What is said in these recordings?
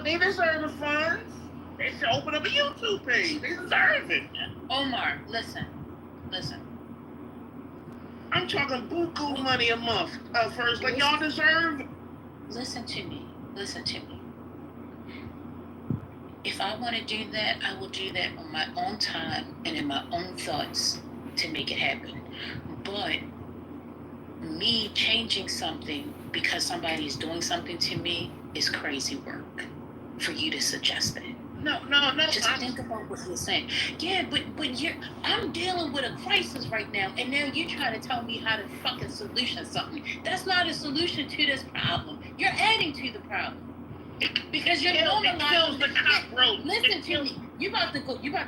They deserve the funds. They should open up a YouTube page. They deserve it. Omar, listen. I'm talking buku money a month. First, like y'all deserve. Listen to me. If I want to do that, I will do that on my own time and in my own thoughts to make it happen. But me changing something because somebody is doing something to me is crazy work for you to suggest that. No. Just think about what you're saying. Yeah, but I'm dealing with a crisis right now, and now you're trying to tell me how to fucking solution something. That's not a solution to this problem. You're adding to the problem. Because you're normalizing the cockroach. Listen to me. You about to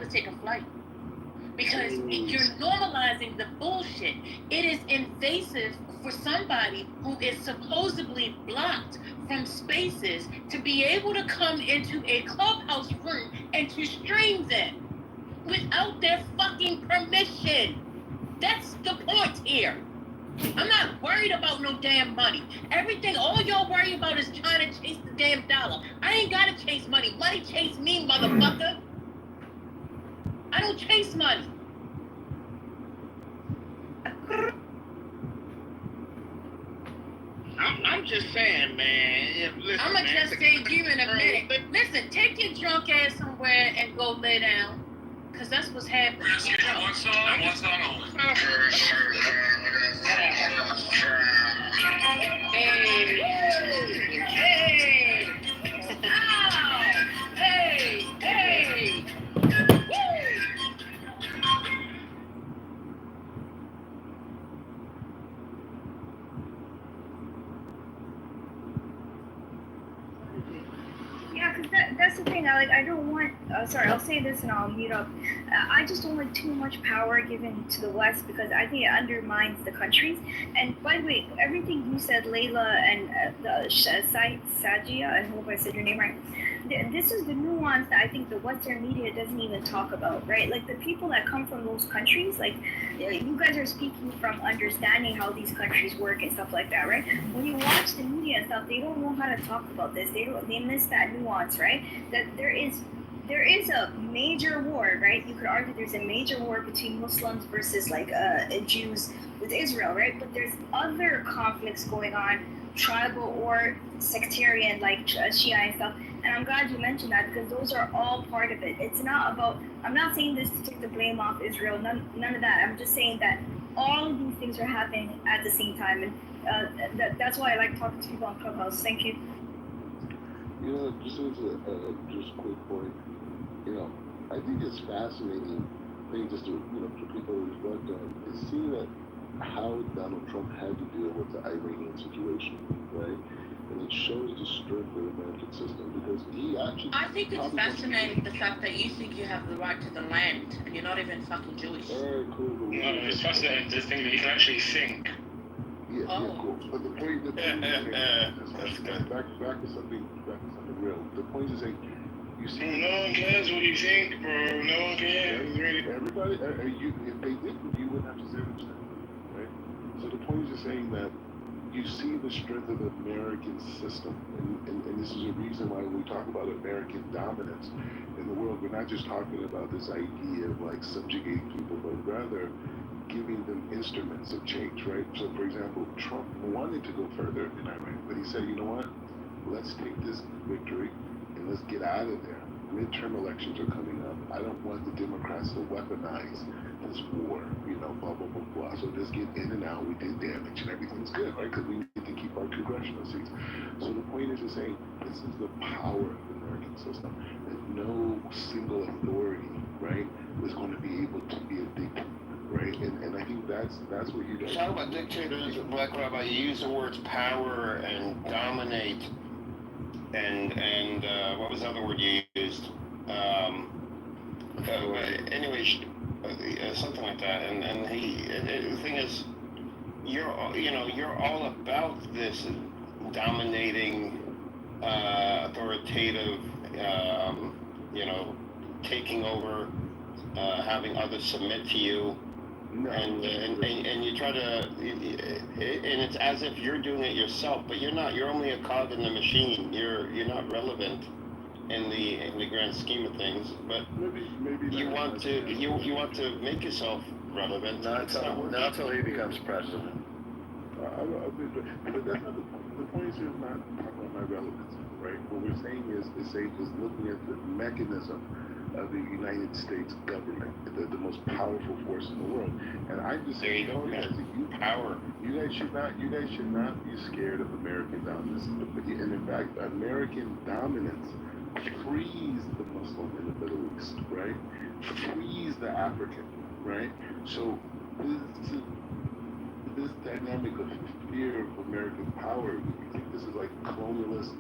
take a flight. Because you're normalizing the bullshit. It is invasive for somebody who is supposedly blocked from spaces to be able to come into a clubhouse room and to stream them without their fucking permission. That's the point here. I'm not worried about no damn money. All y'all worry about is trying to chase the damn dollar. I ain't gotta chase money. Money chase me, motherfucker. I don't chase money. I'm just saying, man. Listen, I'm gonna just say you in a minute. Listen, take your drunk ass somewhere and go lay down. Cause that's what's happening. One song only. Hey. Ow. Hey. Woo. Yeah, because that's the thing. I don't want. Sorry, I'll say this and I'll mute up. I just don't like too much power given to the West because I think it undermines the countries. And by the way, everything you said, Layla and Sajia, I hope I said your name right. This is the nuance that I think the Western media doesn't even talk about, right? Like the people that come from those countries, like you guys are speaking from understanding how these countries work and stuff like that, right? When you watch the media and stuff, they don't know how to talk about this. They miss that nuance, right? That there is a major war, right? You could argue there's a major war between Muslims versus like Jews with Israel, right? But there's other conflicts going on, tribal or sectarian, like Shia and stuff. And I'm glad you mentioned that because those are all part of it. It's not about, I'm not saying this to take the blame off Israel, none of that. I'm just saying that all of these things are happening at the same time. And that's why I like talking to people on Clubhouse. Thank you. You know, just as a just quick point, you know, I think it's fascinating thing just to, for people to reflect on is see that how Donald Trump had to deal with the Iranian situation, right? And it shows the strength of the American system because he actually... I think it's fascinating the fact that you think you have the right to the land and you're not even fucking Jewish. All right, cool. No, it's fascinating to think that you can actually think. Yeah, cool. But the point that that's good. Back to something real. The point is saying, you see, no one cares what you think, bro. No one cares. Really. Everybody, if they did, you wouldn't have to say what you said, right? So the point is just saying that you see the strength of the American system, and this is a reason why when we talk about American dominance in the world, we're not just talking about this idea of like subjugating people, but rather giving them instruments of change, right? So for example, Trump wanted to go further in Iran, but he said, you know what? Let's take this victory and let's get out of there. Midterm elections are coming up. I don't want the Democrats to weaponize this war, blah, blah, blah, blah. So just get in and out. We did damage and everything's good, right? Because we need to keep our congressional seats. So the point is to say, this is the power of the American system. That no single authority, right, is going to be able to be a dictator. Right, and I think that's what you guys. Talk about dictators, Black Rabbi. You use the words power and dominate, and what was the other word you used? Anyway, something like that. And the thing is, you're all about this dominating, authoritative, taking over, having others submit to you. No. And you try to, and it's as if you're doing it yourself, but you're not. You're only a cog in the machine. You're not relevant. in the grand scheme of things. But maybe you not. want to make yourself relevant. Not It's not working. until he becomes president. But that's not the point. The point is here not talking about my relevance, right? What we're saying is looking at the mechanism of the United States government, the most powerful force in the world. And I just There you go, guys, power. you guys should not be scared of American dominance. And in fact, American dominance frees the Muslim in the Middle East, right? Frees the African, right? So this dynamic of fear of American power, you think this is like colonialist,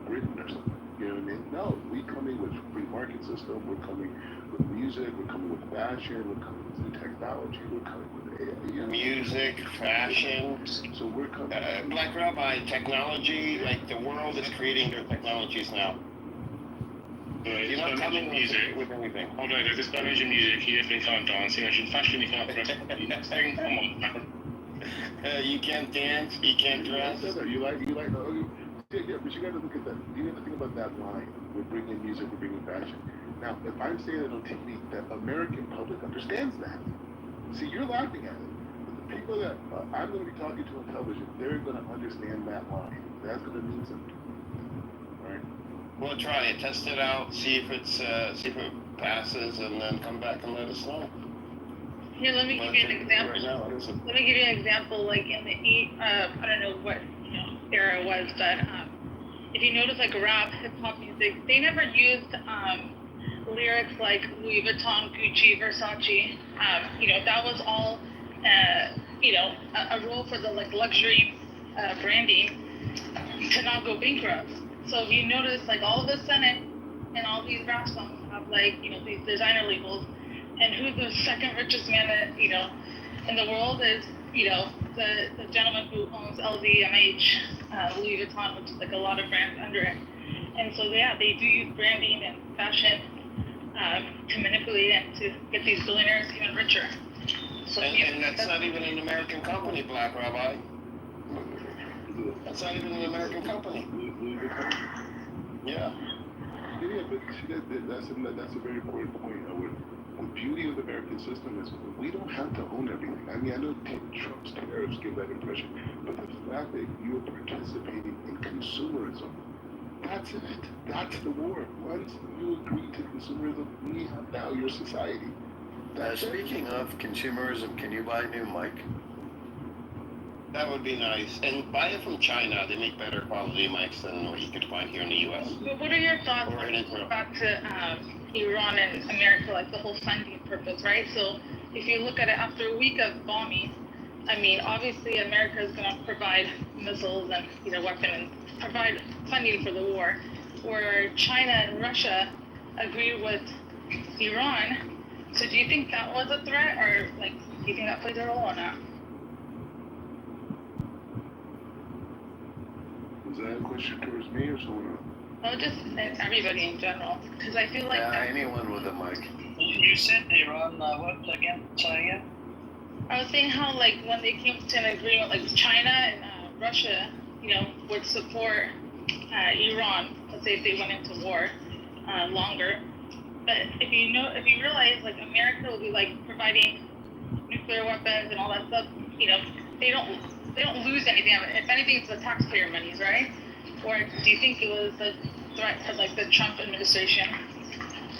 Britain or something. You know what I mean? No, we coming with free market system. We're coming with music. We're coming with fashion. We're coming with new technology. We're coming with AI. Music, fashion. So we're coming. Black Rabbi, technology. Like the world is creating their technologies now. You're not coming with anything. Hold on, there's Spanish music. You definitely can't dance. You know, fashion, you can't dress. Come on, man. You can't dance. You can't dress. You like. Yeah, but you got to look at that. You got to think about that line. We're bringing music. We're bringing fashion. Now, if I'm saying it on TV, the American public understands that. See, you're laughing at it. But the people that I'm going to be talking to on television, they're going to understand that line. That's going to mean something, right? We'll try it, test it out, see if it passes, and then come back and let us know. Here, let me give you an example. Right now, it isn't. Let me give you an example. Like in the I don't know what era it was, but if you notice, like rap, hip hop music, they never used lyrics like Louis Vuitton, Gucci, Versace. That was all a role for the like luxury branding to not go bankrupt. So if you notice, like all of a sudden, and all these rap songs have like these designer labels, and who's the second richest man in the world is the gentleman who owns LVMH, Louis Vuitton, which is like a lot of brands under it. And so yeah, they do use branding and fashion to manipulate and to get these billionaires even richer. So and that's not even an American company, Black Rabbi. That's not even an American company. Yeah. Yeah, but that's a very important point. The beauty of the American system is we don't have to own everything. I mean, I know Trump's tariffs give that impression, but the fact that you're participating in consumerism, that's it. That's the war. Once you agree to consumerism, we have now your society. Speaking of consumerism, can you buy a new mic? That would be nice. And buy it from China. They make better quality mics than what you could find here in the U.S. But what are your thoughts back to Iran and America, like the whole funding purpose, right? So if you look at it after a week of bombing, I mean, obviously America is going to provide missiles and weapons and provide funding for the war, where China and Russia agreed with Iran. So do you think that was a threat, or do you think that plays a role or not? Is that a question towards me or someone else? Well, just everybody in general, because I feel like anyone with a mic. You said Iran, what again? Sorry again? I was saying how when they came to an agreement, China and Russia, would support Iran, let's say if they went into war longer. But if you realize America will be providing nuclear weapons and all that stuff, they don't lose anything. If anything, it's the taxpayer monies, right? Or do you think it was a threat to the Trump administration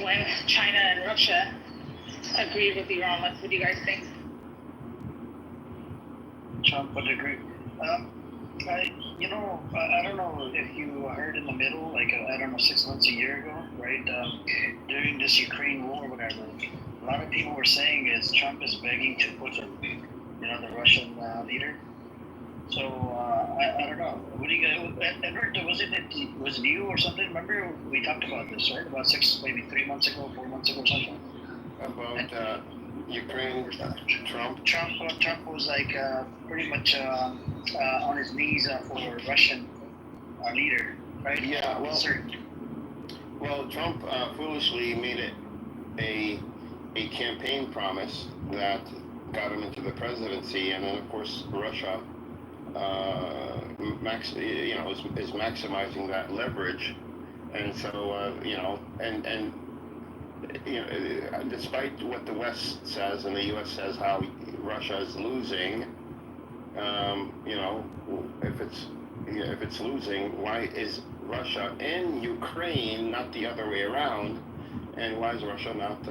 when China and Russia agreed with Iran? What do you guys think? Trump would agree. I don't know if you heard in the middle, 6 months, a year ago, right? During this Ukraine war, whatever, a lot of people were saying is Trump is begging to put the Russian leader. So I don't know. What do you guys? Edward, was it you or something? Remember we talked about this, right? About 3 months ago, 4 months ago, or something. About Ukraine, Trump. Trump was pretty much on his knees for Russian leader, right? Yeah. Well, Trump foolishly made it a campaign promise that got him into the presidency, and then of course Russia is maximizing that leverage And so, despite what the West says and the U.S. says how Russia is losing, if it's losing, why is Russia in Ukraine, not the other way around? And why is Russia not,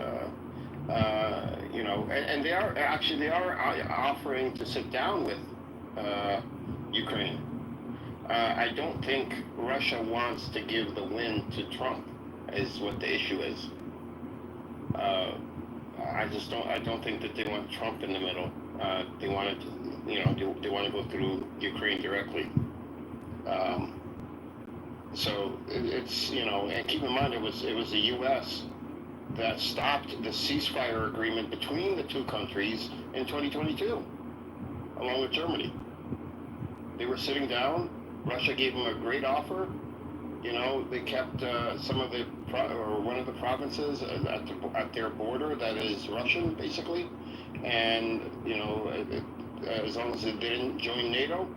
and they are offering to sit down with Ukraine. I don't think Russia wants to give the win to Trump, is what the issue is. I don't think that they want Trump in the middle. They want to, they want to go through Ukraine directly. So it's, and keep in mind it was the U.S. that stopped the ceasefire agreement between the two countries in 2022, along with Germany. They were sitting down. Russia gave them a great offer. They kept some of the one of the provinces at their border that is Russian, basically. And as long as they didn't join NATO,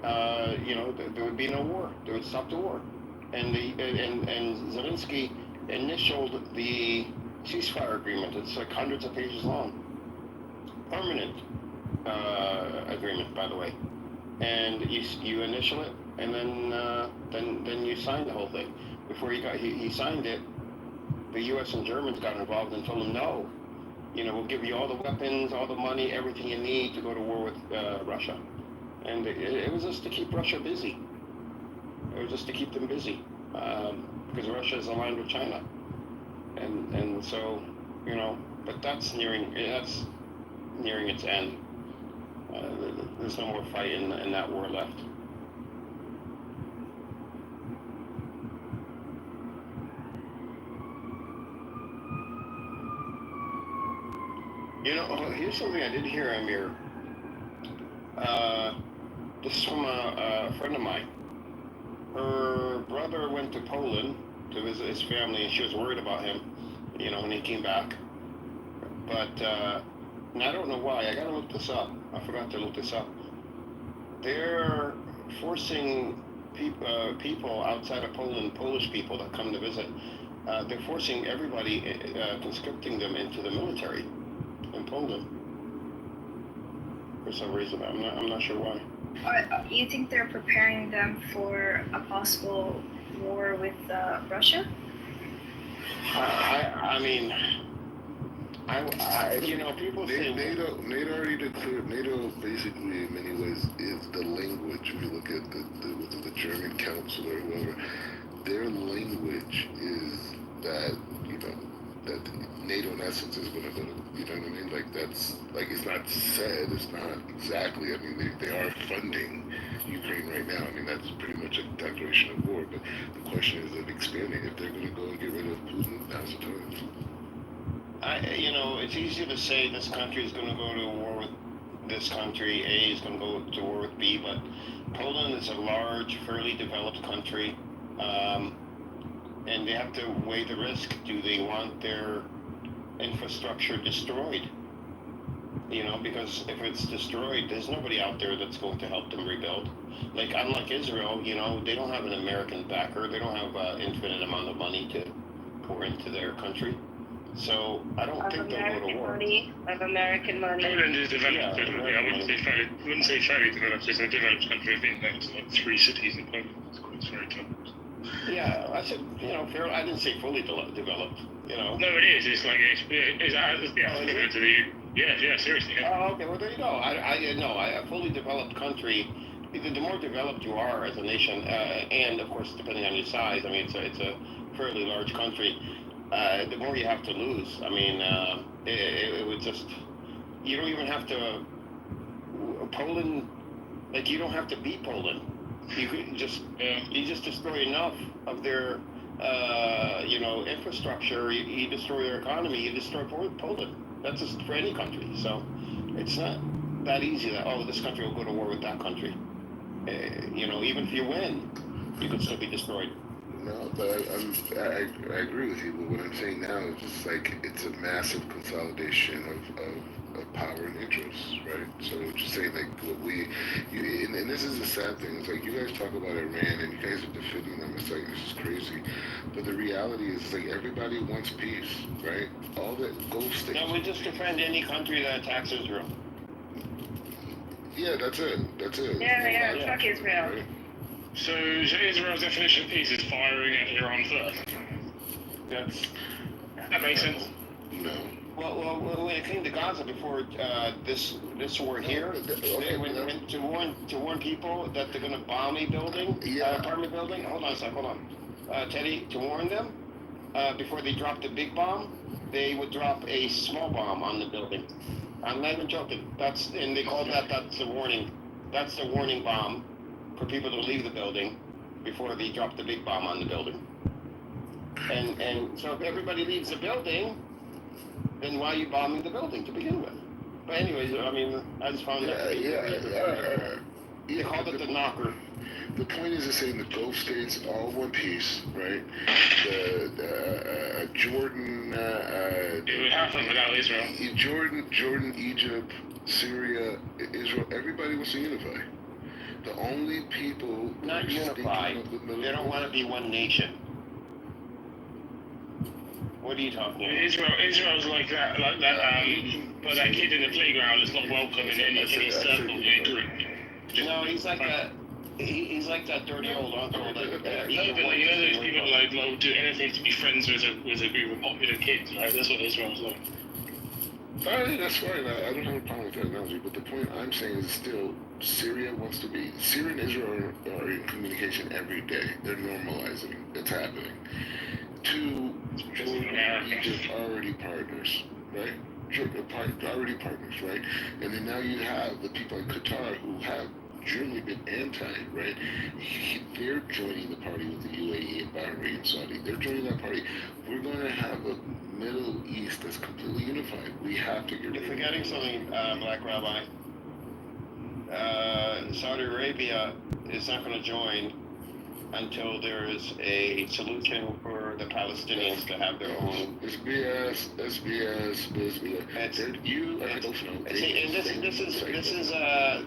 there would be no war. They would stop the war. And and Zelensky initialed the ceasefire agreement. It's like hundreds of pages long. Permanent agreement, by the way. And you initial it, and then you sign the whole thing. Before he signed it, the U.S. and Germans got involved and told him, no, we'll give you all the weapons, all the money, everything you need to go to war with Russia. And it was just to keep Russia busy. It was just to keep them busy, because Russia is aligned with China, and so but that's nearing its end. There's no more fight in that war left. Here's something I did hear, Amir. This is from a friend of mine. Her brother went to Poland to visit his family, and she was worried about him, when he came back. But and I don't know why. I gotta look this up. I forgot to look this up. They're forcing people outside of Poland, Polish people that come to visit. They're forcing everybody, conscripting them into the military in Poland for some reason. I'm not sure why. You think they're preparing them for a possible war with Russia? People say NATO already declared. NATO basically, in many ways, is the language. If you look at the German council or whoever, their language is that that NATO in essence is going to go to. You know what I mean? Like that's it's not said. It's not exactly. I mean, they are funding Ukraine right now. I mean, that's pretty much a declaration of war. But the question is of expanding. If they're going to go and get rid of Putin, now's the time. It's easy to say this country is going to go to war with this country, A is going to go to war with B, but Poland is a large, fairly developed country, and they have to weigh the risk. Do they want their infrastructure destroyed? Because if it's destroyed, there's nobody out there that's going to help them rebuild. Like, unlike Israel, they don't have an American backer. They don't have an infinite amount of money to pour into their country. So I don't think they'll go to war. Of American money. Poland is developed. I wouldn't say fairly developed. It's a developed country. I think there's like 3 cities in Poland. It's very developed. Yeah, I said fair. I didn't say fully developed. No, it is. It's like yeah, seriously. Yeah. Oh, okay. Well, there you go. A fully developed country. The more developed you are as a nation, and of course, depending on your size, I mean, it's a fairly large country. The more you have to lose. I mean, it would just. You don't even have to. Poland, you don't have to beat Poland. You could just destroy enough of their, infrastructure. You destroy their economy. You destroy Poland. That's just for any country. So, it's not that easy that this country will go to war with that country. Even if you win, you could still be destroyed. No, but I agree with you. But what I'm saying now is just like it's a massive consolidation of power and interests, right? So just saying like what and this is the sad thing. It's like you guys talk about Iran and you guys are defending them. It's like this is crazy, but the reality is like everybody wants peace, right? All the Gulf states. No, we just defend any country that attacks Israel. Yeah, that's it. That's it. Yeah, fuck Israel. Right? So Israel's definition of peace is firing at Iran first. Yes. That makes sense. No. Well, when it came to Gaza before this war here, they went to warn people that they're going to bomb a building, apartment building. Hold on a sec, hold on. Teddy, to warn them before they dropped the big bomb, they would drop a small bomb on the building. I'm not even joking. And they call that's the warning. That's the warning bomb for people to leave the building before they drop the big bomb on the building. And so if everybody leaves the building, then why are you bombing the building to begin with? But anyways, I mean, I just found that. They called it the knocker. The point is saying the Gulf states all one piece, right? Jordan. It would happen without Israel. Jordan, Egypt, Syria, Israel. Everybody wants to unify. The only people Not unify. They don't want to be one nation. What are you talking about? Israel's like that, but that kid in the playground is not welcome in any circle. No, he's like that. He's like that dirty old uncle. No, but you know those people like will do anything to be friends with a group of popular kids, right? That's what Israel's like. That's fine. I don't have a problem with that analogy, but the point I'm saying is still Syria wants to be. Syria and Israel are in communication every day. They're normalizing. It's happening. Two, Jordan and Egypt are already partners, right? Already partners, right? And then now you have the people in Qatar who have generally been anti, right? They're joining the party with the UAE and Bahrain and Saudi. They're joining that party. We're going to have a Middle East that's completely unified. We have to get rid of it. You're forgetting something, Black Rabbi. Saudi Arabia is not going to join until there is a solution for the Palestinians to have their own. It's BS. It's BS. You, I don't know. And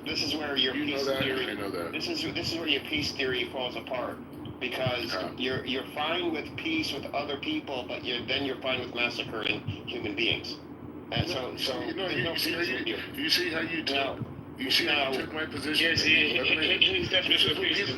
this is where your peace theory. I know that. This is where your peace theory falls apart, because you're fine with peace with other people, but then you're fine with massacring human beings. And so you see how you took. You see how you took my position. Yes, his definition of peace.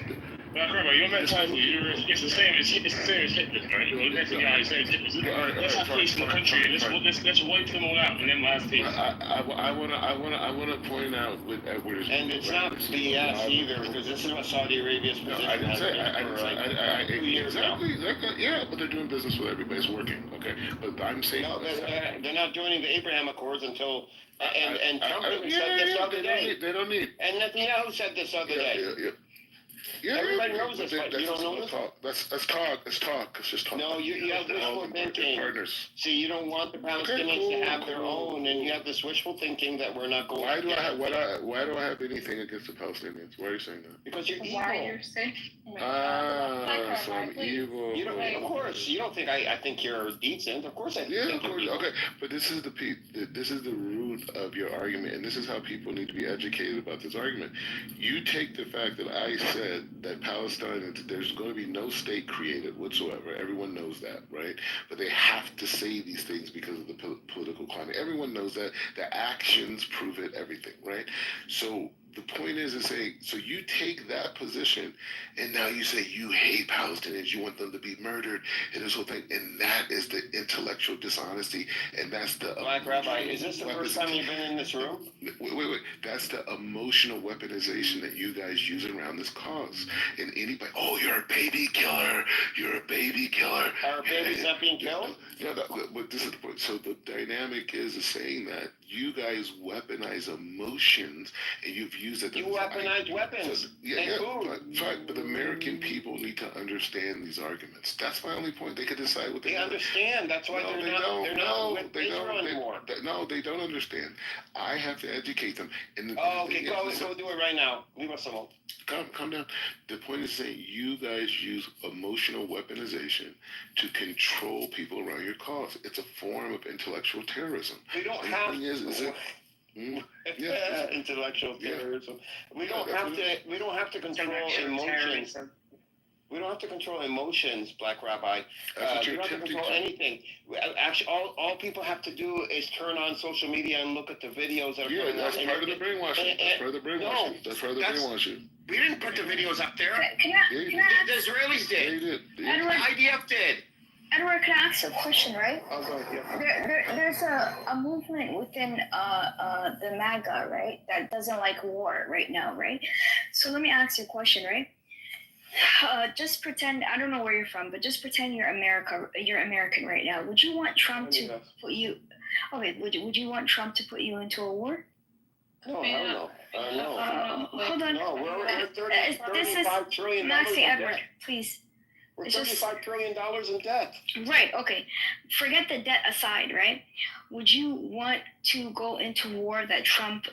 Well, Grandma, your mentality, it's the same as Hitler, right? You're the guy who says Hitler. Let's have peace in the country, and let's wipe them all out, and then we'll have peace. I want to point out with Edwards. And it's not BS either, because this is what Saudi Arabia's position has been for 2 years now. Yeah, but they're doing business with everybody. It's working, okay? But I'm saying... No, they're not joining the Abraham Accords until... And Trump even said this the other day. They don't need... And Netanyahu said this the other day. Yeah, everybody knows this, but you don't know this? That's talk. It's just talk. No, you have wishful thinking. See, you don't want the Palestinians to have their own, and you have this wishful thinking that we're not going Why do I have anything against the Palestinians? Why are you saying that? Because you're evil. Why you're sick? So I'm evil. You don't, of course, you don't think I think you're decent. Of course I think you're evil. Okay, but this is the root of your argument, and this is how people need to be educated about this argument. You take the fact that I said that Palestine, there's going to be no state created whatsoever. Everyone knows that, right? But they have to say these things because of the political climate. Everyone knows that. The actions prove it, everything, right? So the point is saying, so you take that position, and now you say you hate Palestinians, you want them to be murdered, and this whole thing, and that is the intellectual dishonesty, and that's the... Black Rabbi, is this the first time you've been in this room? Wait. That's the emotional weaponization that you guys use around this cause. And anybody, oh, you're a baby killer. You're a baby killer. Are babies not being killed? No, but this is the point. So the dynamic is saying that you guys weaponize emotions, and you use it. You weaponize weapons and food. But the American people need to understand these arguments. That's my only point. They could decide what They understand. That's why they're not with Israel anymore. No, they don't understand. I have to educate them. Okay, go do it right now. Leave us alone. Calm down. The point is saying you guys use emotional weaponization to control people around your cause. It's a form of intellectual terrorism. We don't have intellectual terrorism. We don't have to control emotions. We don't have to control emotions, Black Rabbi. We don't have to control anything. Actually, all people have to do is turn on social media and look at the videos that are coming out. That's part of the brainwashing. That's part of the brainwashing. That's part of the brainwashing. We didn't put the videos up there. Can I The Israelis did. The IDF did. Edward, can I ask a question, right? Oh, go ahead. There's a movement within the MAGA, right, that doesn't like war right now, right? So let me ask you a question, right? Just pretend, I don't know where you're from, but just pretend you're American right now. Would you want Trump to put you? Okay, would you want Trump to put you into a war? No, hell no. No. Hold on. No, we're $35 trillion Maxie, in Edward, debt. please. We're $35 trillion in debt. Right, okay. Forget the debt aside, right? Would you want to go into war that Trump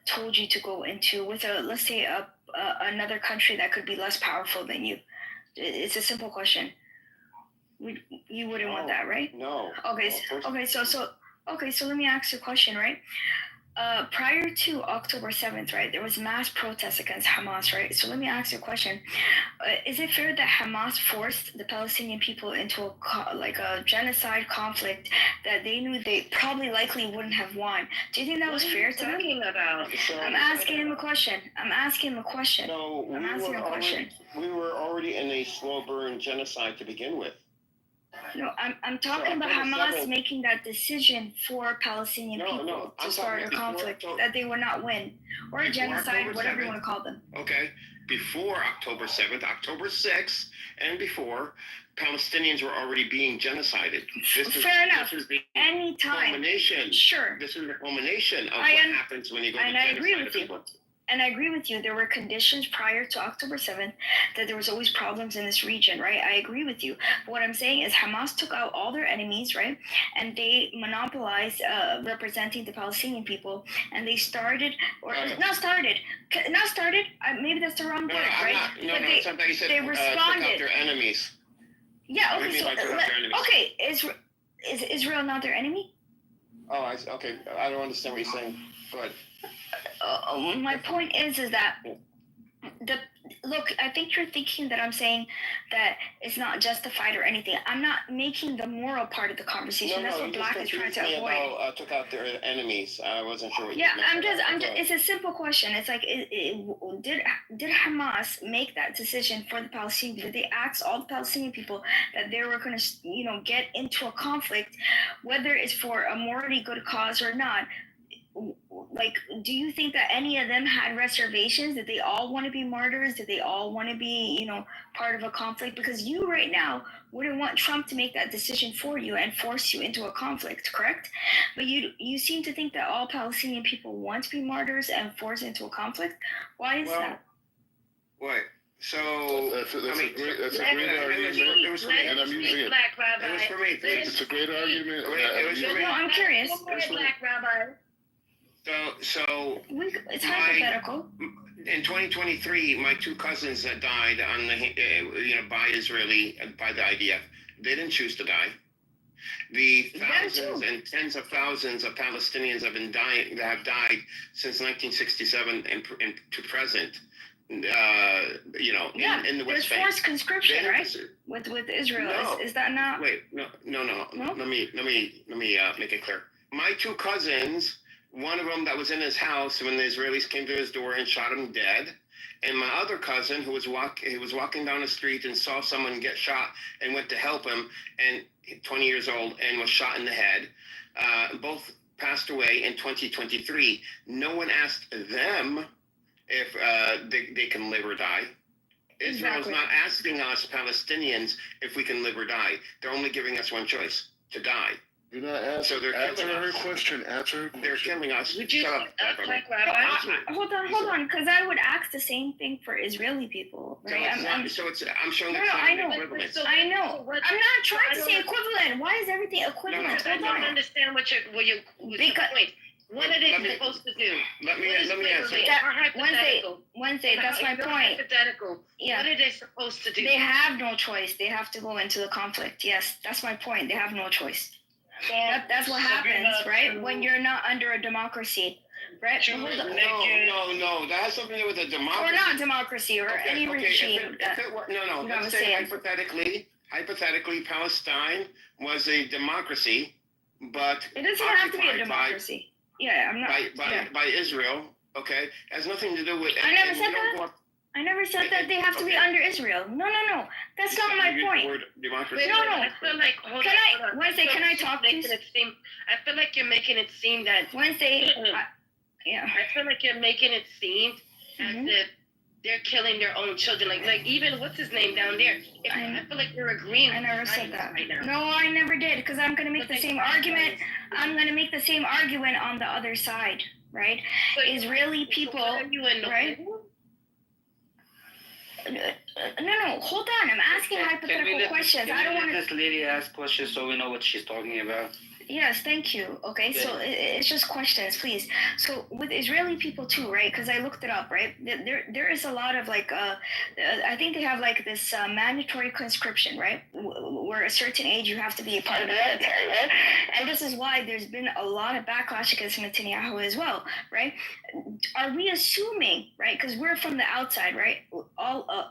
told you to go into with let's say another country that could be less powerful than you? It's a simple question. You wouldn't want that, right? No. Okay, so let me ask you a question, right? Prior to October 7th, right, there was mass protests against Hamas, right? So let me ask you a question. Is it fair that Hamas forced the Palestinian people into a genocide conflict that they knew they probably likely wouldn't have won? Do you think that was fair to them? I'm asking him a question. No, we were already in a slow burn genocide to begin with. No, I'm talking about Hamas making that decision for Palestinian people to start a conflict that they would not win, or a genocide, whatever you want to call them. Okay, before October 7th, October 6th, and before, Palestinians were already being genocided. Fair enough. Anytime. Culmination. Sure. This is the culmination of what happens when you go to genocide. I agree with you. And I agree with you. There were conditions prior to October 7th that there was always problems in this region, right? I agree with you. But what I'm saying is Hamas took out all their enemies, right? And they monopolized representing the Palestinian people. And they started, maybe that's the wrong word, right? They responded. Took out their enemies. Yeah, okay, is Israel not their enemy? Oh, okay. I don't understand what you're saying. Go ahead. My point is that look, I think you're thinking that I'm saying that it's not justified or anything. I'm not making the moral part of the conversation. That's what Black is trying to avoid. Took out their enemies. I wasn't sure what you meant. I'm just. It's a simple question. It's like, did Hamas make that decision for the Palestinians? Did they ask all the Palestinian people that they were going to, get into a conflict, whether it's for a morally good cause or not? Like, do you think that any of them had reservations? Did they all want to be martyrs? Did they all want to be, part of a conflict? Because you right now wouldn't want Trump to make that decision for you and force you into a conflict, correct? But you seem to think that all Palestinian people want to be martyrs and forced into a conflict. Why is that? What? So that's a great argument, it was for me. And I'm using it. Black Rabbi. It was for me. It's a great argument. It was for me. No, I'm curious. Black Rabbi. So it's hypothetical. In 2023, my two cousins that died on the by the IDF, they didn't choose to die. The thousands and tens of thousands of Palestinians have died since 1967 and to present. In the West Bank. There's forced conscription, right? With Israel, no, is that not? Wait, no. Let me make it clear. My two cousins. One of them that was in his house when the Israelis came to his door and shot him dead, and my other cousin who was walking down the street and saw someone get shot and went to help him, and 20 years old and was shot in the head. Both passed away in 2023. No one asked them if they can live or die. Israel's not asking us Palestinians if we can live or die. They're only giving us one choice: to die. You're not answering. So they're Answer killing her us. question. Answer her question. They're killing us. Would you Shut up, Beverly. Hold on, because I would ask the same thing for Israeli people, So right? I'm showing No, it's I not know. equivalent. I know. I'm not trying to say equivalent. Why is everything equivalent? No, Hold no, on. understand what's your point. What are they Let me- supposed to do? Let me answer. Wednesday, that's my point. Hypothetical. Yeah. What are they supposed to do? They have no choice. They have to go into the conflict. Yes, that's my point. They have no choice. That's what happens, right? When you're not under a democracy, right? But hold on. No. That has something to do with a democracy. Or not democracy, or any regime. If it were, no. You know Let's what say I'm saying? hypothetically, Palestine was a democracy, but It doesn't have to be a occupied by- democracy. Yeah, I'm not. by Israel. Okay, it has nothing to do with. I never and said you don't that. go up- I never said that they have to be Okay. under Israel. No. That's you not said my you used the point. word democracy. No. I feel like Wednesday, can I talk, making please? it seem. I feel like you're making it seem that. Wednesday, yeah. I feel like you're making it seem as Mhm. if they're killing their own children. Like even what's his name down there? I feel like you're agreeing. I never with said that. right now. No, I never did, because I'm gonna make the same argument. I'm gonna make the same argument on the other side, right? So Israeli so people, what are you annoyed? right? No, hold on. I'm asking hypothetical questions. I don't want to. This lady ask questions so we know what she's talking about. Yes, thank you. Okay, so it's just questions, please. So with Israeli people too, right? Because I looked it up, right? There is a lot of like, I think they have like this mandatory conscription, right? Where a certain age you have to be a part of the military, right? And this is why there's been a lot of backlash against Netanyahu as well, right? Are we assuming, right? Because we're from the outside, right?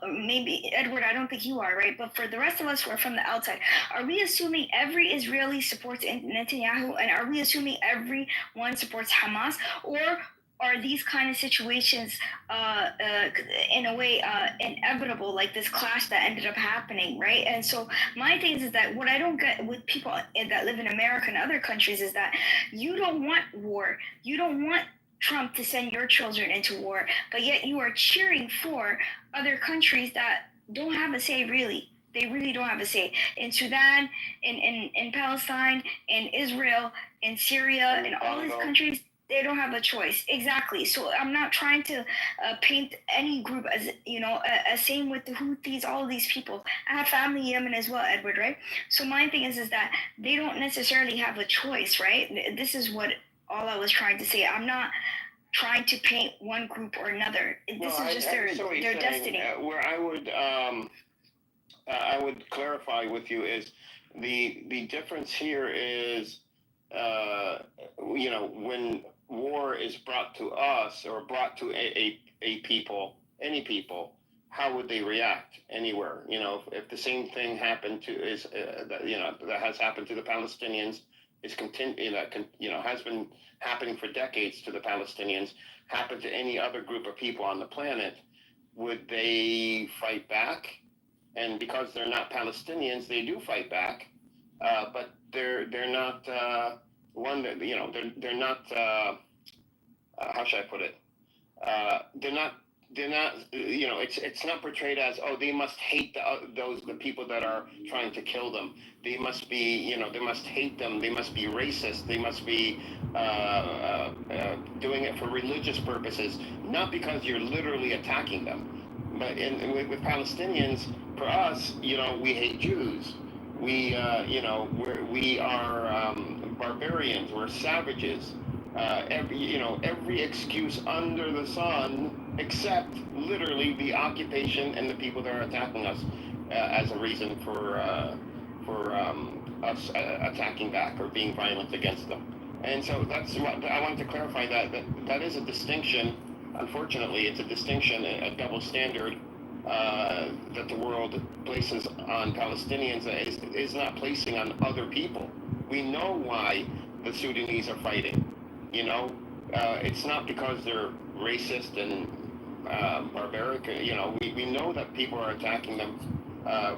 Maybe Edward, I don't think you are, right? But for the rest of us who are from the outside, are we assuming every Israeli supports Netanyahu, and are we assuming everyone supports Hamas, or are these kind of situations in a way inevitable, like this clash that ended up happening, right? And so my thing is that what I don't get with people that live in America and other countries is that you don't want war, you don't want Trump to send your children into war, but yet you are cheering for other countries that don't have a say, really. They really don't have a say. In Sudan, in Palestine, in Israel, in Syria, in all these countries, they don't have a choice. Exactly. So I'm not trying to paint any group as, as same with the Houthis, all of these people. I have family in Yemen as well, Edward, right? So my thing is that they don't necessarily have a choice, right? This is what all I was trying to say. I'm not trying to paint one group or another. This is just their destiny. Where I would clarify with you is the difference here is, when war is brought to us or brought to a people, any people, how would they react anywhere? If the same thing happened that has happened to the Palestinians, has been happening for decades to the Palestinians, happened to any other group of people on the planet, would they fight back? And because they're not Palestinians, they do fight back, but they're not they're not how should I put it? They're not. It's not portrayed as, oh, they must hate the people that are trying to kill them. They must be, they must hate them. They must be racist. They must be doing it for religious purposes, not because you're literally attacking them. But with Palestinians, for us, we hate Jews. We are barbarians. We're savages. Every excuse under the sun, except literally the occupation and the people that are attacking us as a reason for us attacking back or being violent against them. And so that's what I wanted to clarify. That is a distinction. Unfortunately, it's a distinction, a double standard that the world places on Palestinians that is not placing on other people. We know why the Sudanese are fighting. It's not because they're racist and barbaric. We know that people are attacking them.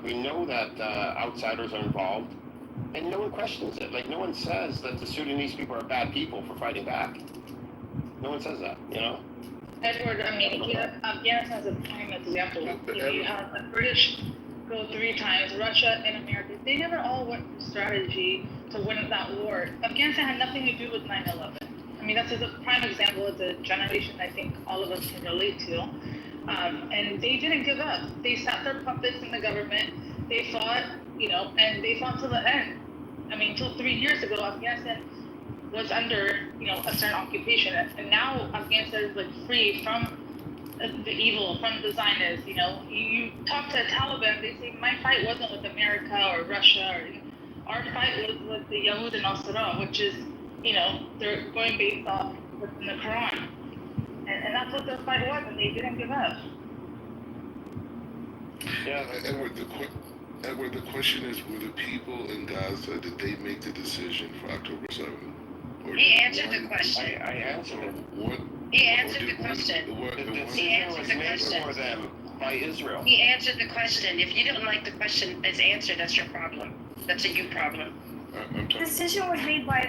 We know that outsiders are involved, and no one questions it. Like, no one says that the Sudanese people are bad people for fighting back. No one says that. Edward, I mean, Afghanistan as a prime example. You have a British go 3 times, Russia and America, they never all went for strategy to win that war. Afghanistan had nothing to do with 9/11. I mean, that's a prime example of the generation I think all of us can relate to. And they didn't give up. They sat their puppets in the government. They fought, and they fought to the end. I mean, until 3 years ago, Afghanistan was under, a certain occupation. And now Afghanistan is like free from the evil, from the Zionists. You talk to the Taliban, they say, my fight wasn't with America or Russia. Our fight was with the Yahud and al-Sarah, which is, they're going based off what's in the Quran. And that's what the fight was, and they didn't give up. Yeah, Edward, the question is, were the people in Gaza, did they make the decision for October 7th? He answered the question. I answered it. He answered the question. The decision was made for them by Israel. He answered the question. If you don't like the question that's answered, that's your problem. That's a you problem. The decision was made by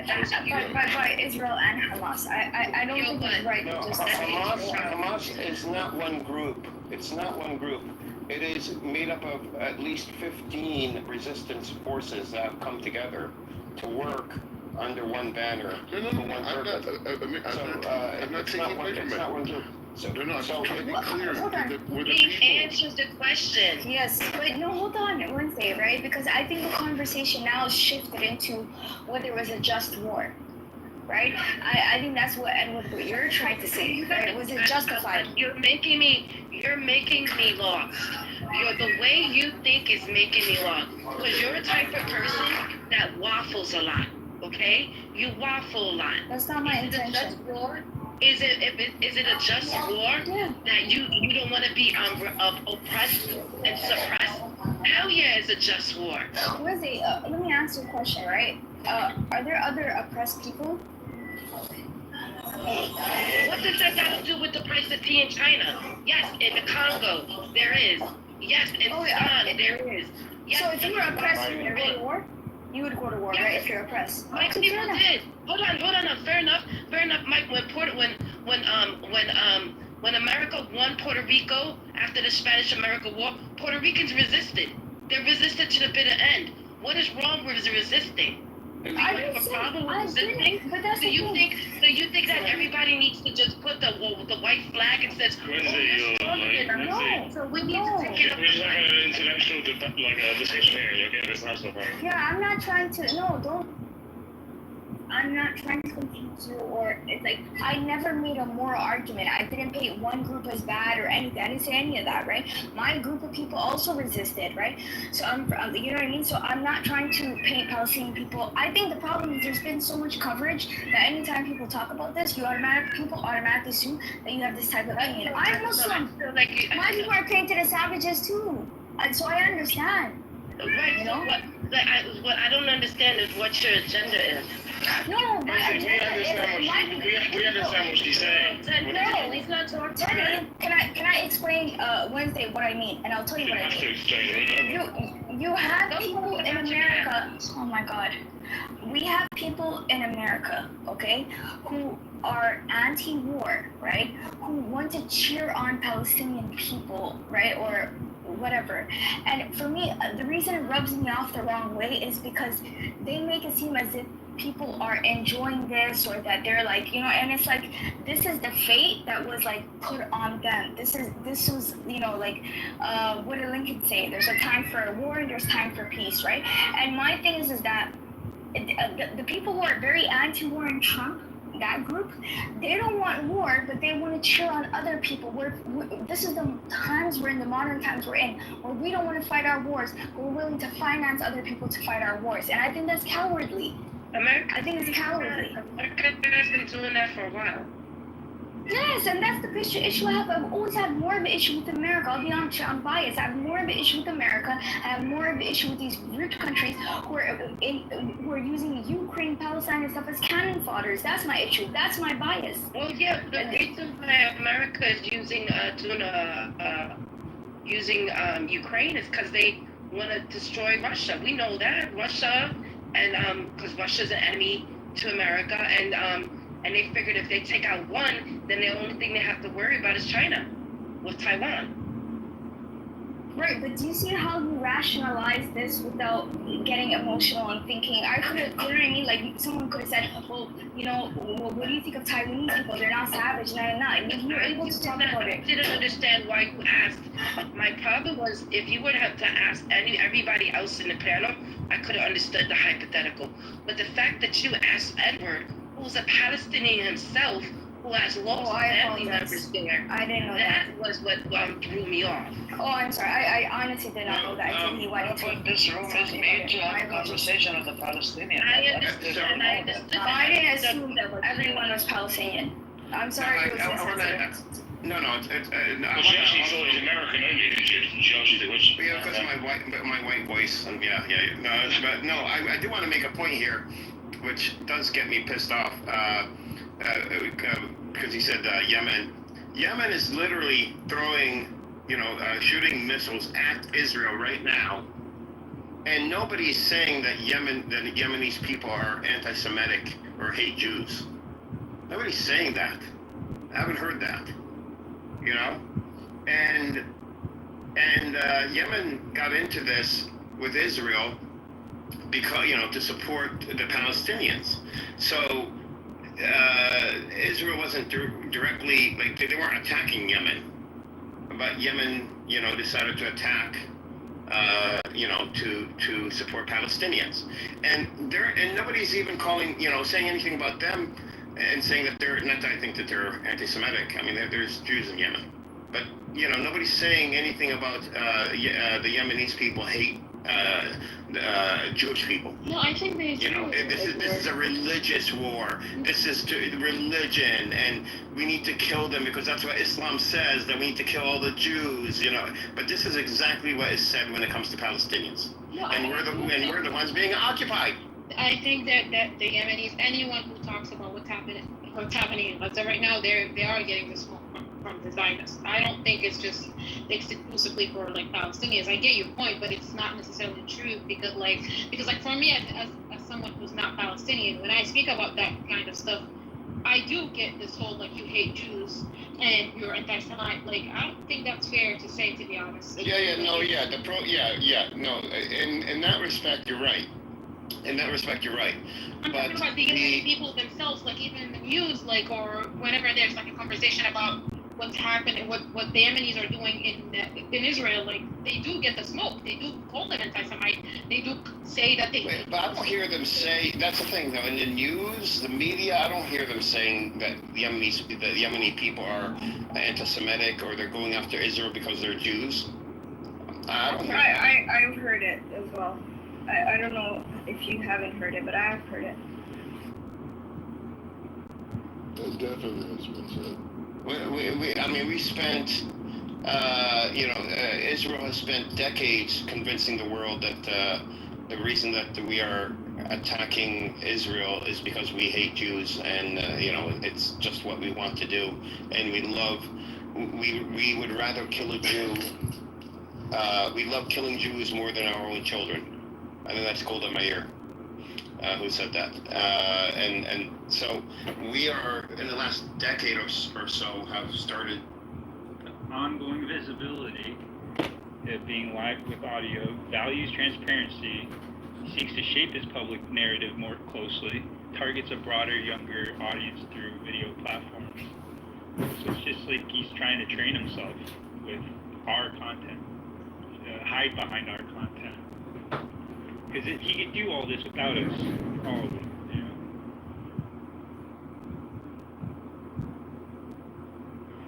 Israel and Hamas. I don't think it's right to just say Hamas is not one group. It's not one group. It is made up of at least 15 resistance forces that have come together to work under one banner. I'm not taking away from it. So to be clear, were the He people... answers the question. Yes, but no, hold on, Wednesday, right? Because I think the conversation now is shifted into whether it was a just war, right? I think that's what you're trying to say, right? Was it justified? You're making me lost. The way you think is making me lost. Because you're a type of person that waffles a lot, okay? You waffle a lot. That's not my intention. Is it a just war that you don't want to be oppressed and suppressed? Hell yeah, it's a just war. Wednesday, let me ask you a question, right? Are there other oppressed people? What does that got to do with the price of tea in China? Yes, in the Congo, there is. Yes, in Sudan, there is. Yes, so if you were oppressed, you would go to war? You would go to war, right? If you're oppressed. Like people did. Hold on. Fair enough, Mike. When America won Puerto Rico after the Spanish-American War, Puerto Ricans resisted. They resisted to the bitter end. What is wrong with resisting? Do you have a problem with resisting? Do you think that everybody needs to just put the white flag and says, no? So we need to take it up. We're just having an intellectual discussion here. Okay, that's not so far. Yeah, I'm not trying to. I'm not trying to confuse you, or it's like I never made a moral argument. I didn't paint one group as bad or anything. I didn't say any of that, right? My group of people also resisted, right? So you know what I mean? So I'm not trying to paint Palestinian people. I think the problem is there's been so much coverage that anytime people talk about this, people automatically assume that you have this type of opinion. I'm Muslim. My people are painted as savages too, and so I understand. Right. What I don't understand is what your agenda is. No, we understand what she's saying. No, he's not talking. Can I explain Wednesday what I mean? And I'll tell you what I mean. You have people in America. Oh my God. We have people in America, okay, who are anti-war, right? Who want to cheer on Palestinian people, right? Or whatever. And for me, the reason it rubs me off the wrong way is because they make it seem as if people are enjoying this, or that they're like, and it's like, this is the fate that was like put on them. This was, what did Lincoln say? There's a time for war and there's time for peace, right? And my thing is that the people who are very anti-war in Trump, that group, they don't want war, but they want to cheer on other people. This is the modern times we're in, where we don't want to fight our wars, but we're willing to finance other people to fight our wars. And I think that's cowardly. I think it's cowardly. America has been doing that for a while. Yes, and that's the issue I have. I've always had more of an issue with America. I'll be honest, I'm biased. I have more of an issue with America. I have more of an issue with these rich countries who are using Ukraine, Palestine, and stuff as cannon fodders. That's my issue. That's my bias. Well, yeah, the reason why America is using Ukraine is because they want to destroy Russia. We know that Russia, and because Russia's an enemy to America, and they figured if they take out one, then the only thing they have to worry about is China with Taiwan. Right, but do you see how you rationalize this without getting emotional and thinking? I could have, you know what I mean? Like, someone could have said, well, you know, well, what do you think of Taiwanese people? They're not savage, I mean, you're able to talk about I it. didn't understand why you asked. My problem was if you would have to ask everybody else in the panel, I could have understood the hypothetical. But the fact that you asked Edward, who's a Palestinian himself, who has lost family members there, I didn't know that. that was what threw me off. Oh, I'm sorry. I honestly did not know that until he went into But this room is made to have a conversation of the Palestinians. I understood. I understood. I didn't assume that everyone was Palestinian. I'm sorry it was insensitive. No, it's no, Well, she actually thought he was American only, didn't she? She actually did, which. yeah, because of my white voice, and yeah. No, but no, I do want to make a point here, which does get me pissed off. Because he said Yemen. Yemen is literally throwing, shooting missiles at Israel right now, and nobody's saying that the Yemenis people are anti-Semitic or hate Jews. Nobody's saying that. I haven't heard that. And Yemen got into this with Israel because to support the Palestinians. So Israel wasn't directly they weren't attacking Yemen, but Yemen decided to attack to support Palestinians, and nobody's even saying anything about them and saying that they're not. I think that they're anti-Semitic. I mean, there's Jews in Yemen, but nobody's saying anything about the Yemenis people hate Jewish people. No, I think they do. This is a religious war. This is religion, and we need to kill them because that's what Islam says, that we need to kill all the Jews. But this is exactly what is said when it comes to Palestinians, and we're the ones being occupied. I think that the Yemenis, anyone who talks about what's happening in Gaza right now, they are getting the smoke from the Zionists. I don't think it's just exclusively for Palestinians. I get your point, but it's not necessarily true because for me as someone who's not Palestinian, when I speak about that kind of stuff, I do get this whole you hate Jews and you're anti-Semite. I don't think that's fair to say, to be honest. No. In that respect, you're right. I'm talking about the Yemeni people themselves, even in the news, or whenever there's a conversation about what's happening, what the Yemenis are doing in Israel, they do get the smoke. They do call them anti-Semite. They do say that they. But I don't hear them say. That's the thing, though. In the news, the media, I don't hear them saying that the Yemeni people are anti-Semitic or they're going after Israel because they're Jews. I've heard it as well. I don't know if you haven't heard it, but I have heard it. That definitely has been said. We spent, Israel has spent decades convincing the world that the reason that we are attacking Israel is because we hate Jews, and it's just what we want to do, and we would rather kill a Jew. We love killing Jews more than our own children. I think that's Golda Meir who said that. And so we are, in the last decade or so, have started ongoing visibility, being live with audio, values transparency, seeks to shape his public narrative more closely, targets a broader, younger audience through video platforms. So it's just he's trying to train himself with our content, hide behind our content. Because he could do all this without us, all of it,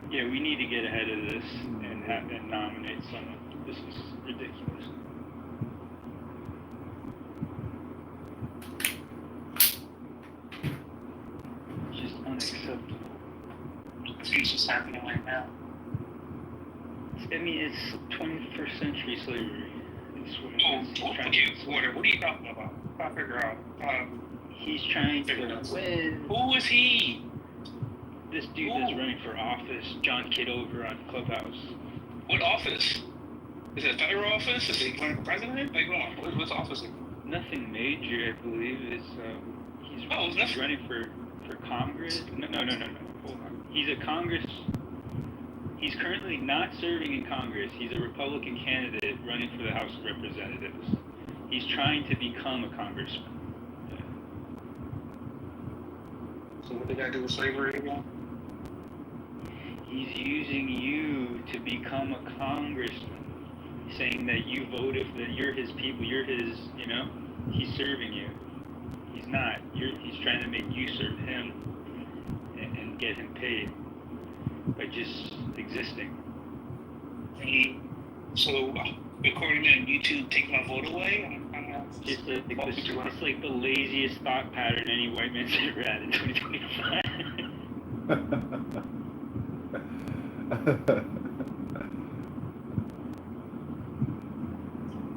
Yeah, we need to get ahead of this and nominate someone. This is ridiculous. It's just unacceptable. Speech is happening right now. I mean, it's 21st century slavery. What are you talking about? I figure out. He's trying to win. Who is he? This dude that's running for office, John Kitover on Clubhouse. What office? Is it a federal office? Is he running for president? What's office? Nothing major, I believe. He's running for Congress. No. Hold on. He's He's currently not serving in Congress. He's a Republican candidate running for the House of Representatives. He's trying to become a congressman. So what did that do with slavery again? He's using you to become a congressman, saying that you voted, that you're his people, you're his, he's serving you. He's not. He's trying to make you serve him and get him paid by just existing. So, according to YouTube, take my vote away? It's like the laziest thought pattern any white man's ever had in 2025.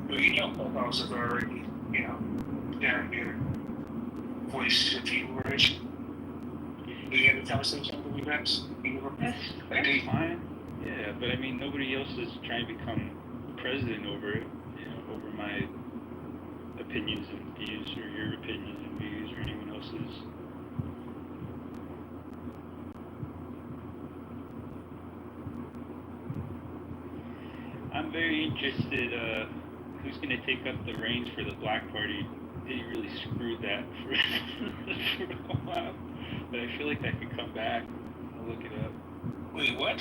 Well, Clubhouse is already, down here. Voice of you, right? We had a conversation with you next. That's fine. Yeah, but I mean, nobody else is trying to become president over it, over my opinions and views, or your opinions and views, or anyone else's. I'm very interested, who's going to take up the reins for the Black Party. They really screwed that for, for a while, but I feel like that could come back. I'll look it up. Wait, what?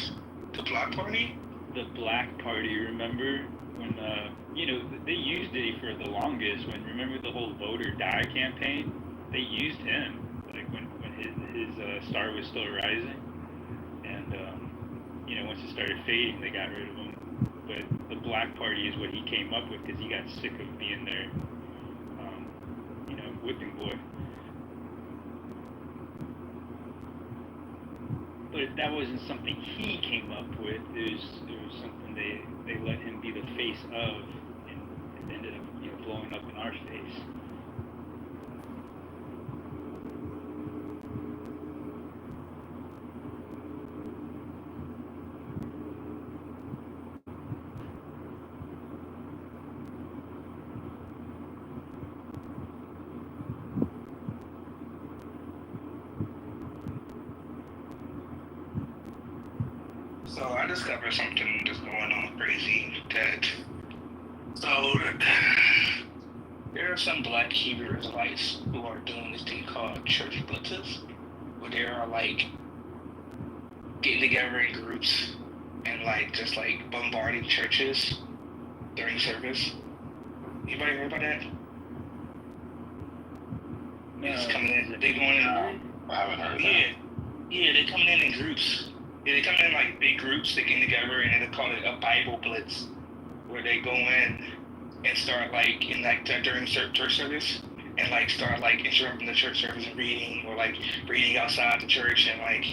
The Black Party? The Black Party, remember? When, they used it for the longest. Remember the whole Vote or Die campaign? They used him, like when his star was still rising. And, once it started fading, they got rid of him. But the Black Party is what he came up with because he got sick of being their, whipping boy. But that wasn't something he came up with. It was something they let him be the face of, and it ended up blowing up in our face. So I discovered something that's going on crazy that there are some Black Hebrew Israelites who are doing this thing called church blitzes, where they are like getting together in groups and just bombarding churches during service. Anybody heard about that? It's coming in. They going in. I haven't heard that. Yeah, they're coming in groups. Yeah, they come in big groups, they get together, and they call it a Bible blitz, where they go in and start during church service, and start interrupting the church service and reading, or reading outside the church and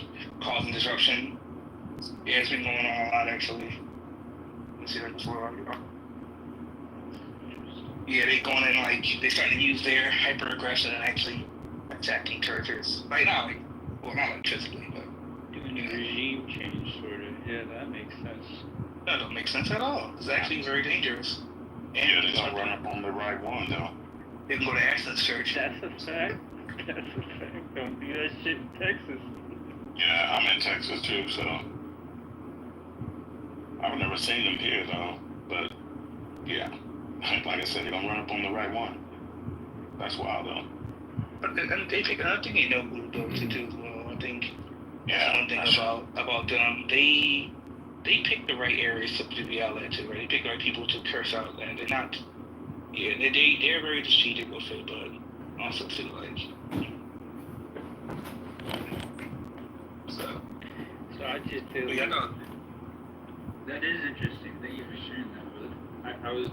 causing disruption. Yeah, it's been going on a lot actually. Let's see before. Yeah, they going in they starting to use their hyper aggression and actually attacking churches. Not physically, but. Doing a regime change, sort of. Yeah, that makes sense. That don't make sense at all. It's actually very dangerous. And they don't run up on the right one, though. They can go to Ashland's church. That's a fact. That's a fact. Don't do that shit in Texas. Yeah, I'm in Texas, too, so... I've never seen them here, though. But, yeah. Like I said, they don't run up on the right one. That's wild, though. But I think they know who to go to, too, I think... Yeah, one thing about them, they pick the right areas to be out at too, right? They pick the right people to curse out, and they're not. Yeah, they're very strategic with it, but also too So I just feel that is interesting. Thank you for sharing that. But I was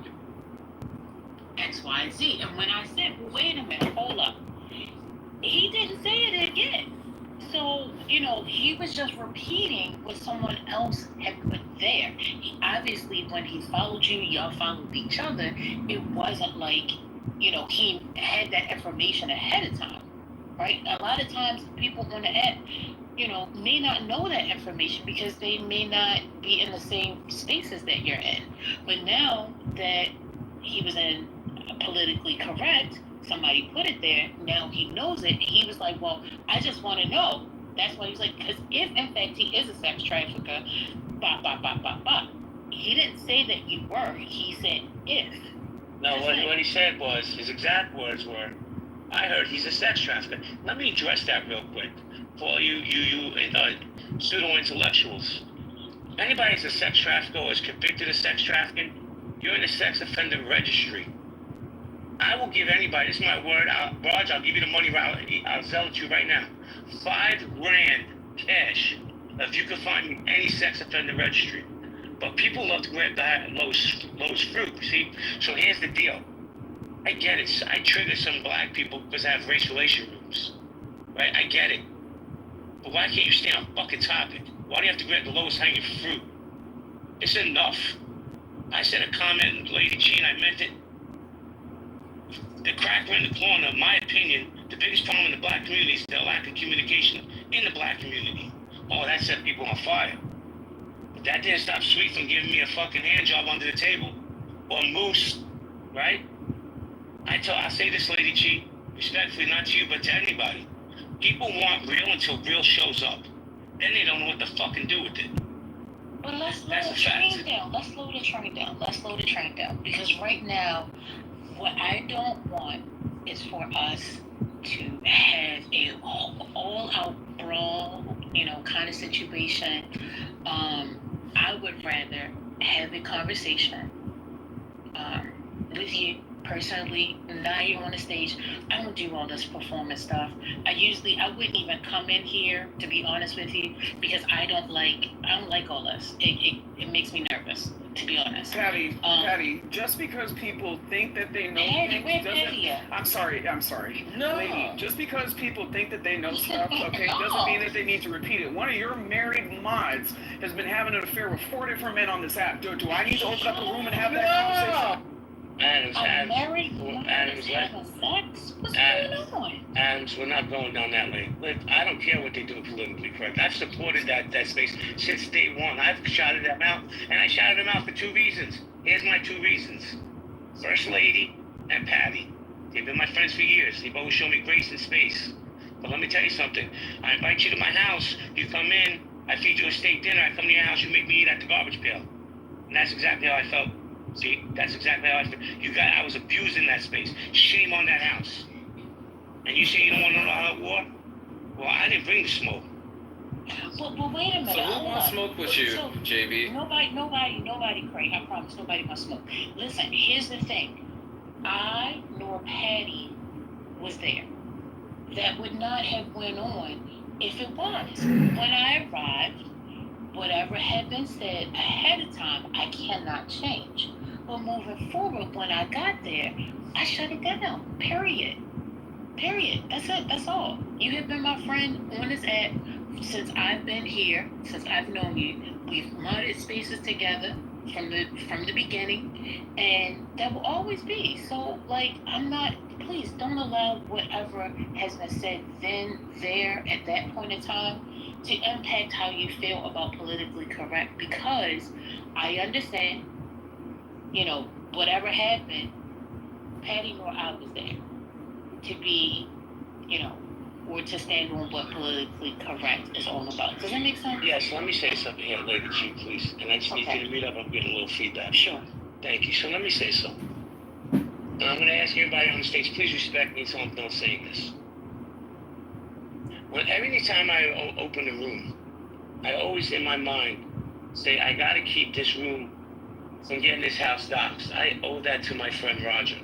X, Y, and Z, and when I said, well, wait a minute, hold up, he didn't say it again. So, he was just repeating what someone else had put there. Obviously, when he followed you, y'all followed each other, it wasn't he had that information ahead of time, right? A lot of times, people on the app, may not know that information because they may not be in the same spaces that you're in. But now that he was in politically correct, somebody put it there, now he knows it, he was like, well, I just want to know. That's why he was like, because if in fact he is a sex trafficker, He didn't say that you were. He said if. No, what he said was, his exact words were, I heard he's a sex trafficker. Let me address that real quick. For all you pseudo-intellectuals. Anybody who's a sex trafficker or is convicted of sex trafficking, you're in the sex offender registry. I will give anybody, this is my word, Raj, I'll give you the money, I'll sell it to you right now. $5,000 cash if you can find me any sex offender registry. But people love to grab the lowest fruit, see? So here's the deal. I get it. I trigger some black people because I have race relation rooms. Right? I get it. But why can't you stay on fucking topic? Why do you have to grab the lowest hanging fruit? It's enough. I said a comment, Lady G, and I meant it. The cracker in the corner, in my opinion, the biggest problem in the black community is the lack of communication in the black community. Oh, that set people on fire. But that didn't stop Sweet from giving me a fucking hand job under the table. Or Moose, right? I say this, Lady G, respectfully, not to you, but to anybody. People want real until real shows up. Then they don't know what to fucking do with it. But let's slow the train down. Let's slow the train down. Because right now, what I don't want is for us to have a all-out brawl, kind of situation. I would rather have a conversation with you personally. Now you're on the stage. I don't do all this performance stuff. I wouldn't even come in here, to be honest with you, because I don't like all this. It makes me nervous, to be honest. Patty, just because people think that they know things doesn't... I'm sorry. No. Lady, just because people think that they know stuff, okay, doesn't mean that they need to repeat it. One of your married mods has been having an affair with 4 different men on this app. Do I need to open up a room and have that conversation? Adams, we're not going down that lane. Look, I don't care what they do politically correct. I've supported that space since day one. I've shouted them out, and I shouted them out for 2 reasons. Here's my 2 reasons. First Lady and Patty. They've been my friends for years. They've always shown me grace and space. But let me tell you something. I invite you to my house. You come in. I feed you a steak dinner. I come to your house. You make me eat at the garbage pail. And that's exactly how I felt. See, that's exactly how I feel. I was abused in that space. Shame on that house. And you say you don't want to know how it war? Well, I didn't bring the smoke. Well, wait a minute. So who wants smoke with you, JB? Nobody, Craig. I promise nobody wants smoke. Listen, here's the thing. I nor Patty was there. That would not have went on if it was. When I arrived, whatever had been said ahead of time, I cannot change. But moving forward, when I got there, I shut it down. Period. That's it. That's all. You have been my friend on this app since I've been here, since I've known you. We've modded spaces together from the beginning, and that will always be. So, please don't allow whatever has been said there, at that point in time, to impact how you feel about politically correct, because I understand, whatever happened, Patty nor I was there to be, or to stand on what politically correct is all about. Does that make sense? Yes, let me say something here, Lady G, please. And I just need you to read up. I'm getting a little feedback. Sure. Thank you. So let me say something. And I'm going to ask everybody on the stage, please respect me so I'm not saying this. Every time I open a room, I always in my mind say, I got to keep this room from getting this house doxxed. I owe that to my friend Roger,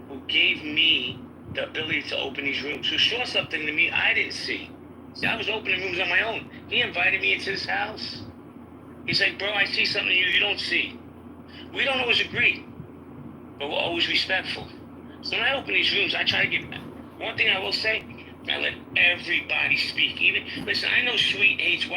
who gave me the ability to open these rooms, who saw something to me I didn't see. See, I was opening rooms on my own. He invited me into his house. He's like, bro, I see something you don't see. We don't always agree, but we're always respectful. So when I open these rooms, I try to get... One thing I will say, I let everybody speak. Listen, I know Sweet hates white